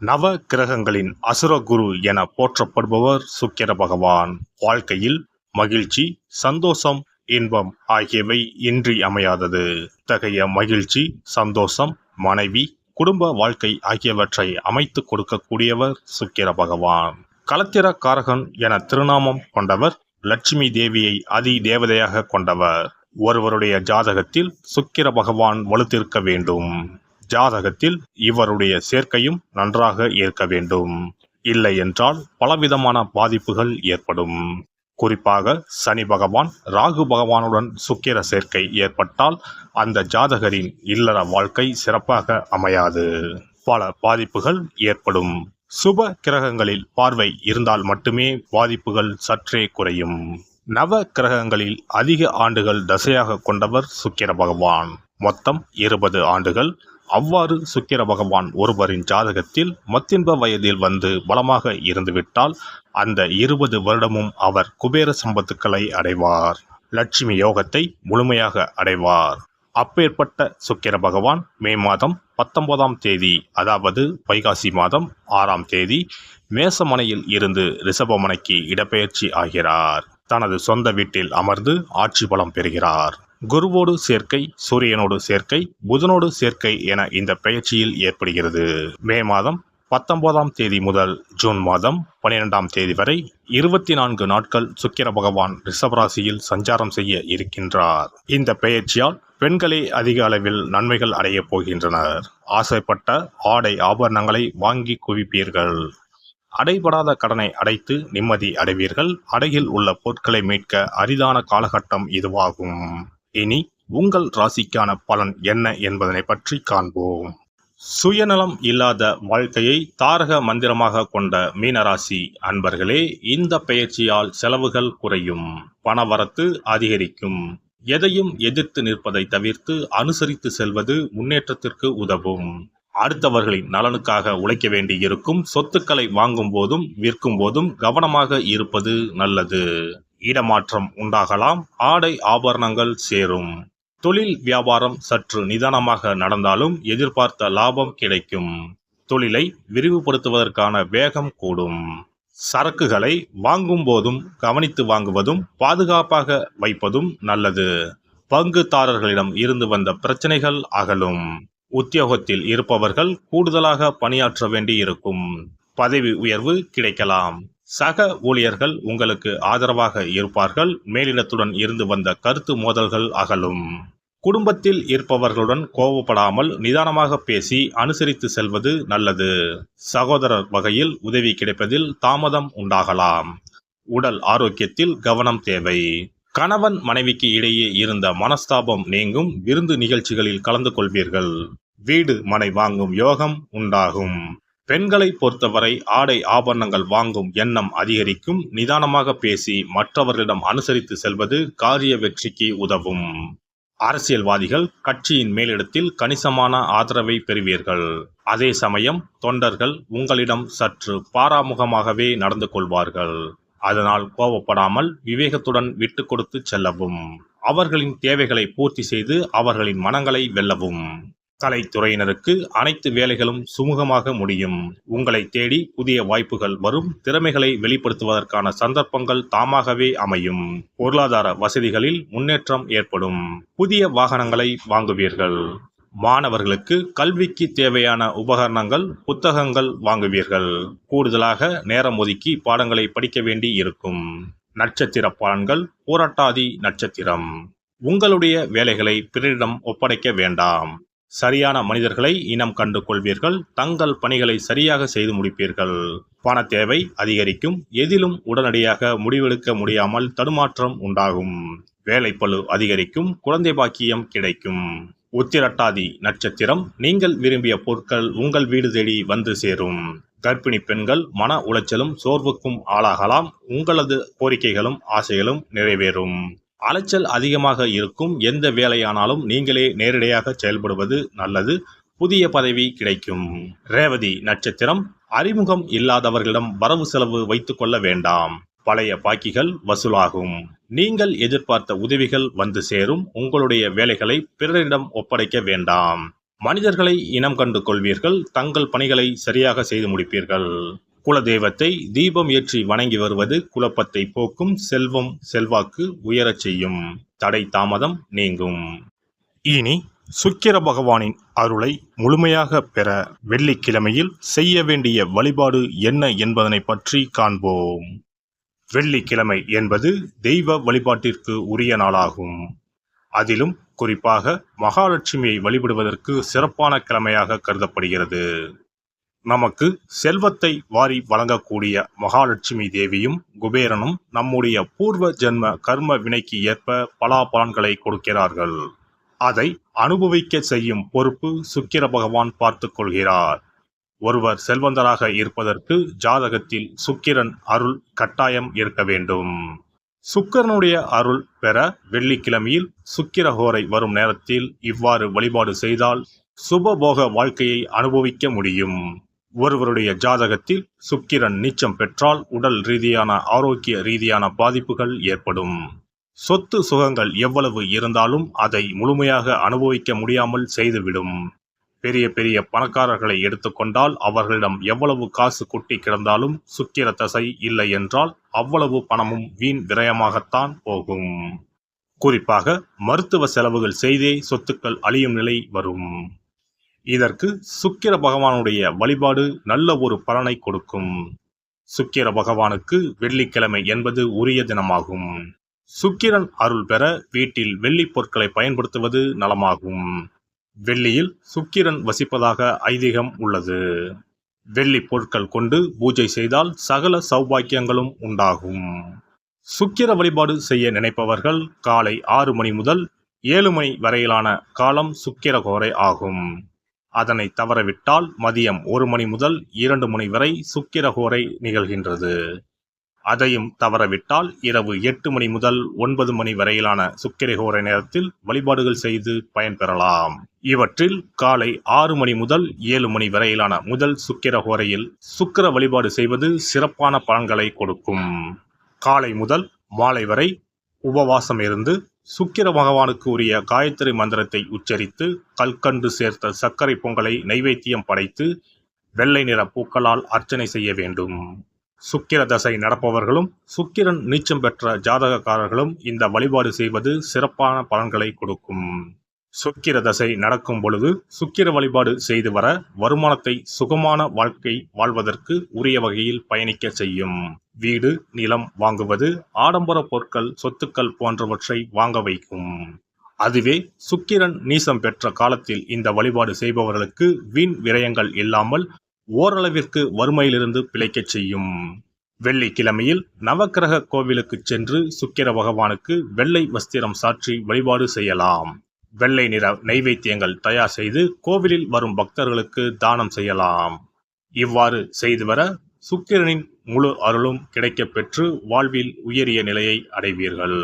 நவ கிரகங்களின் அசுரகுரு என போற்றப்படுபவர் சுக்கிர பகவான். வாழ்க்கையில் மகிழ்ச்சி, சந்தோஷம், இன்பம் ஆகியவை இன்றி அமையாதது. இத்தகைய மகிழ்ச்சி, சந்தோஷம், மனைவி, குடும்ப வாழ்க்கை ஆகியவற்றை அமைத்து கொடுக்கக்கூடியவர் சுக்கிர பகவான். களத்திர காரகன் என திருநாமம் கொண்டவர். லட்சுமி தேவியை அதி தேவதையாக கொண்டவர். ஒருவருடைய ஜாதகத்தில் சுக்கிர பகவான் வலுத்திருக்க வேண்டும். ஜாதகத்தில் இவருடைய சேர்க்கையும் நன்றாக இருக்க வேண்டும். இல்லை என்றால் பலவிதமான பாதிப்புகள் ஏற்படும். குறிப்பாக சனி பகவான், ராகு பகவானுடன் சுக்கிர சேர்க்கை ஏற்பட்டால் அந்த ஜாதகரின் இல்லற வாழ்க்கை சிறப்பாக அமையாது. பல பாதிப்புகள் ஏற்படும். சுப கிரகங்களில் பார்வை இருந்தால் மட்டுமே பாதிப்புகள் சற்றே குறையும். நவ கிரகங்களில் அதிக ஆண்டுகள் தசையாக கொண்டவர் சுக்கிர பகவான். மொத்தம் 20 ஆண்டுகள். அவ்வாறு சுக்கிர பகவான் ஒருவரின் ஜாதகத்தில் மத்தின்ப வயதில் வந்து பலமாக இருந்துவிட்டால் அந்த 20 வருடமும் அவர் குபேர சம்பத்துக்களை அடைவார். லட்சுமி யோகத்தை முழுமையாக அடைவார். அப்பேற்பட்ட சுக்கிர பகவான் மே மாதம் 19ஆம் தேதி, அதாவது வைகாசி மாதம் 6ஆம் தேதி மேசமனையில் இருந்து ரிஷபமனைக்கு இடப்பெயர்ச்சி ஆகிறார். தனது சொந்த வீட்டில் அமர்ந்து ஆட்சி பலம் பெறுகிறார். குருவோடு சேர்க்கை, சூரியனோடு சேர்க்கை, புதனோடு சேர்க்கை என இந்த பெயர்ச்சியில் ஏற்படுகிறது. மே மாதம் 19ஆம் தேதி முதல் ஜூன் மாதம் 12ஆம் தேதி வரை 24 நாட்கள் சுக்கிர பகவான் ரிஷபராசியில் சஞ்சாரம் செய்ய இருக்கின்றார். இந்த பெயர்ச்சியால் பெண்களே அதிக அளவில் நன்மைகள் அடையப் போகின்றனர். ஆசைப்பட்ட ஆடை ஆபரணங்களை வாங்கி குவிப்பீர்கள். அடைபடாத கடனை அடைத்து நிம்மதி அடைவீர்கள். அடையில் உள்ள பொருட்களை மீட்க அரிதான காலகட்டம் இதுவாகும். இனி உங்கள் ராசிக்கான பலன் என்ன என்பதனை பற்றி காண்போம். சுயநலம் இல்லாத வாழ்க்கையை தாரக மந்திரமாக கொண்ட மீனராசி அன்பர்களே, இந்த பெயர்ச்சியால் செலவுகள் குறையும், பணவரத்து அதிகரிக்கும். எதையும் எதிர்த்து நிற்பதை தவிர்த்து அனுசரித்து செல்வது முன்னேற்றத்திற்கு உதவும். அடுத்தவர்களின் நலனுக்காக உழைக்க வேண்டி இருக்கும். சொத்துக்களை வாங்கும் போதும் விற்கும் போதும் கவனமாக இருப்பது நல்லது. இடமாற்றம் உண்டாகலாம். ஆடை ஆபரணங்கள் சேரும். தொழில் வியாபாரம் சற்று நிதானமாக நடந்தாலும் எதிர்பார்த்த லாபம் கிடைக்கும். தொழிலை விரிவுபடுத்துவதற்கான வேகம் கூடும். சரக்குகளை வாங்கும் போதும் கவனித்து வாங்குவதும் பாதுகாப்பாக வைப்பதும் நல்லது. பங்குதாரர்களிடம் இருந்து வந்த பிரச்சனைகள் அகலும். உத்தியோகத்தில் இருப்பவர்கள் கூடுதலாக பணியாற்ற வேண்டி இருக்கும். பதவி உயர்வு கிடைக்கலாம். சக ஊழியர்கள் உங்களுக்கு ஆதரவாக இருப்பார்கள். மேலிடத்துடன் இருந்து வந்த கருத்து மோதல்கள் அகலும். குடும்பத்தில் இருப்பவர்களுடன் கோபப்படாமல் நிதானமாக பேசி அனுசரித்து செல்வது நல்லது. சகோதரர் வகையில் உதவி கிடைப்பதில் தாமதம் உண்டாகலாம். உடல் ஆரோக்கியத்தில் கவனம் தேவை. கணவன் மனைவிக்கு இடையே இருந்த மனஸ்தாபம் நீங்கும். விருந்து நிகழ்ச்சிகளில் கலந்து கொள்வீர்கள். வீடு மனை வாங்கும் யோகம் உண்டாகும். பெண்களை பொறுத்தவரை ஆடை ஆபரணங்கள் வாங்கும் எண்ணம் அதிகரிக்கும். நிதானமாக பேசி மற்றவர்களிடம் அனுசரித்து செல்வது காரிய வெற்றிக்கு உதவும். அரசியல்வாதிகள் கட்சியின் மேலிடத்தில் கணிசமான ஆதரவை பெறுவீர்கள். அதே சமயம் தொண்டர்கள் உங்களிடம் சற்று பாராமுகமாகவே நடந்து கொள்வார்கள். அதனால் கோபப்படாமல் விவேகத்துடன் விட்டு கொடுத்து செல்லவும். அவர்களின் தேவைகளை பூர்த்தி செய்து அவர்களின் மனங்களை வெல்லவும். கலைத்துறையினருக்கு அனைத்து வேலைகளும் சுமூகமாக முடியும். உங்களை தேடி புதிய வாய்ப்புகள் வரும். திறமைகளை வெளிப்படுத்துவதற்கான சந்தர்ப்பங்கள் தாமாகவே அமையும். பொருளாதார வசதிகளில் முன்னேற்றம் ஏற்படும். புதிய வாகனங்களை வாங்குவீர்கள். மாணவர்களுக்கு கல்விக்கு தேவையான உபகரணங்கள், புத்தகங்கள் வாங்குவீர்கள். கூடுதலாக நேரம் ஒதுக்கி பாடங்களை படிக்க வேண்டி இருக்கும். நட்சத்திர பலன்கள். பூரட்டாதி நட்சத்திரம். உங்களுடைய வேலைகளை பிறரிடம் ஒப்படைக்க வேண்டாம். சரியான மனிதர்களை இனம் கண்டு கொள்வீர்கள். தங்கள் பணிகளை சரியாக செய்து முடிப்பீர்கள். பண தேவை அதிகரிக்கும். எதிலும் உடனடியாக முடிவெடுக்க முடியாமல் தடுமாற்றம் உண்டாகும். வேலைப்பளு அதிகரிக்கும். குழந்தை பாக்கியம் கிடைக்கும். உத்திரட்டாதி நட்சத்திரம். நீங்கள் விரும்பிய பொருட்கள் உங்கள் வீடு தேடி வந்து சேரும். கர்ப்பிணி பெண்கள் மன உளைச்சலும் சோர்வுக்கும் ஆளாகலாம். உங்களது கோரிக்கைகளும் ஆசைகளும் நிறைவேறும். அலைச்சல் அதிகமாக இருக்கும். எந்த வேலையானாலும் நீங்களே நேரடியாக செயல்படுவது நல்லது. புதிய பதவி கிடைக்கும். ரேவதி நட்சத்திரம். அறிமுகம் இல்லாதவர்களிடம் வரவு செலவு வைத்துக் கொள்ள வேண்டாம். பழைய பாக்கிகள் வசூலாகும். நீங்கள் எதிர்பார்த்த உதவிகள் வந்து சேரும். உங்களுடைய வேலைகளை பிறரிடம் ஒப்படைக்க வேண்டாம். மனிதர்களை இனம் கண்டு கொள்வீர்கள், தங்கள் பணிகளை சரியாக செய்து முடிப்பீர்கள். குலதெய்வத்தை தீபம் ஏற்றி வணங்கி வருவது குழப்பத்தை போக்கும், செல்வம் செல்வாக்கு உயரச் செய்யும், தடை தாமதம் நீங்கும். இனி சுக்கிர பகவானின் அருளை முழுமையாக பெற வெள்ளிக்கிழமையில் செய்ய வேண்டிய வழிபாடு என்ன என்பதனை பற்றி காண்போம். வெள்ளிக்கிழமை என்பது தெய்வ வழிபாட்டிற்கு உரிய நாளாகும். அதிலும் குறிப்பாக மகாலட்சுமியை வழிபடுவதற்கு சிறப்பான கிழமையாக கருதப்படுகிறது. நமக்கு செல்வத்தை வாரி வழங்கக்கூடிய மகாலட்சுமி தேவியும் குபேரனும் நம்முடைய பூர்வ ஜென்ம கர்ம வினைக்கு ஏற்ப பலாபலன்களை கொடுக்கிறார்கள். அதை அனுபவிக்க செய்யும் பொறுப்பு சுக்கிர பகவான் பார்த்துக் கொள்கிறார். ஒருவர் செல்வந்தராக இருப்பதற்கு ஜாதகத்தில் சுக்கிரன் அருள் கட்டாயம் இருக்க வேண்டும். சுக்கிரனுடைய அருள் பெற வெள்ளிக்கிழமையில் சுக்கிரஹோரை வரும் நேரத்தில் இவ்வாறு வழிபாடு செய்தால் சுபபோக வாழ்க்கையை அனுபவிக்க முடியும். ஒருவருடைய ஜாதகத்தில் சுக்கிரன் நீச்சம் பெற்றால் உடல் ரீதியான ஆரோக்கிய ரீதியான பாதிப்புகள் ஏற்படும். சொத்து சுகங்கள் எவ்வளவு இருந்தாலும் அதை முழுமையாக அனுபவிக்க முடியாமல் செய்துவிடும். பெரிய பெரிய பணக்காரர்களை எடுத்துக்கொண்டால் அவர்களிடம் எவ்வளவு காசு கொட்டி கிடந்தாலும் சுக்கிர தசை இல்லை என்றால் அவ்வளவு பணமும் வீண் விரயமாகத்தான் போகும். குறிப்பாக மருத்துவ செலவுகள் செய்தே சொத்துக்கள் அழியும் நிலை வரும். இதற்கு சுக்கிர பகவானுடைய வழிபாடு நல்ல ஒரு பலனை கொடுக்கும். சுக்கிர பகவானுக்கு வெள்ளிக்கிழமை என்பது உரிய தினமாகும். சுக்கிரன் அருள் பெற வீட்டில் வெள்ளி பொருட்களை பயன்படுத்துவது நலமாகும். வெள்ளியில் சுக்கிரன் வசிப்பதாக ஐதீகம் உள்ளது. வெள்ளி பொருட்கள் கொண்டு பூஜை செய்தால் சகல சௌபாக்கியங்களும் உண்டாகும். சுக்கிர வழிபாடு செய்ய நினைப்பவர்கள் காலை 6 மணி முதல் 7 மணி வரையிலான காலம் சுக்கிரஹோரை ஆகும். அதனை தவறவிட்டால் மதியம் 1 மணி முதல் 2 மணி வரை சுக்கிரஹோரை நிகழ்கின்றது. அதையும் தவறவிட்டால் இரவு 8 மணி முதல் 9 மணி வரையிலான சுக்கிரஹோரை நேரத்தில் வழிபாடுகள் செய்து பயன்பெறலாம். இவற்றில் காலை 6 மணி முதல் 7 மணி வரையிலான முதல் சுக்கிரஹோரையில் சுக்கிர வழிபாடு செய்வது சிறப்பான பலன்களை கொடுக்கும். காலை முதல் மாலை வரை உபவாசம் இருந்து சுக்கிர பகவானுக்கு உரிய காயத்ரி மந்திரத்தை உச்சரித்து கல்கண்டு சேர்த்த சர்க்கரை பொங்கலை நைவேத்தியம் படைத்து வெள்ளை நிற பூக்களால் அர்ச்சனை செய்ய வேண்டும். சுக்கிர தசை நடப்பவர்களும் சுக்கிரன் நீச்சம் பெற்ற ஜாதகக்காரர்களும் இந்த வழிபாடு செய்வது சிறப்பான பலன்களை கொடுக்கும். சுக்கிர தசை நடக்கும் பொழுது சுக்கிர வழிபாடு செய்து வர வருமானத்தை சுகமான வாழ்க்கை வாழ்வதற்கு உரிய வகையில் பயணிக்க செய்யும். வீடு நிலம் வாங்குவது, ஆடம்பர பொருட்கள் சொத்துக்கள் போன்றவற்றை வாங்க வைக்கும். அதுவே சுக்கிரன் நீசம் பெற்ற காலத்தில் இந்த வழிபாடு செய்பவர்களுக்கு வீண் விரயங்கள் இல்லாமல் ஓரளவிற்கு வறுமையிலிருந்து பிழைக்கச் செய்யும். வெள்ளிக்கிழமையில் நவக்கிரக கோவிலுக்கு சென்று சுக்கிர பகவானுக்கு வெள்ளை வஸ்திரம் சாற்றி வழிபாடு செய்யலாம். வெள்ளை நிற நைவேத்தியங்கள் தயார் செய்து கோவிலில் வரும் பக்தர்களுக்கு தானம் செய்யலாம். இவ்வாறு செய்து வர சுக்கிரனின் முழு அருளும் கிடைக்கப் பெற்று வாழ்வில் உயரிய நிலையை அடைவீர்கள்.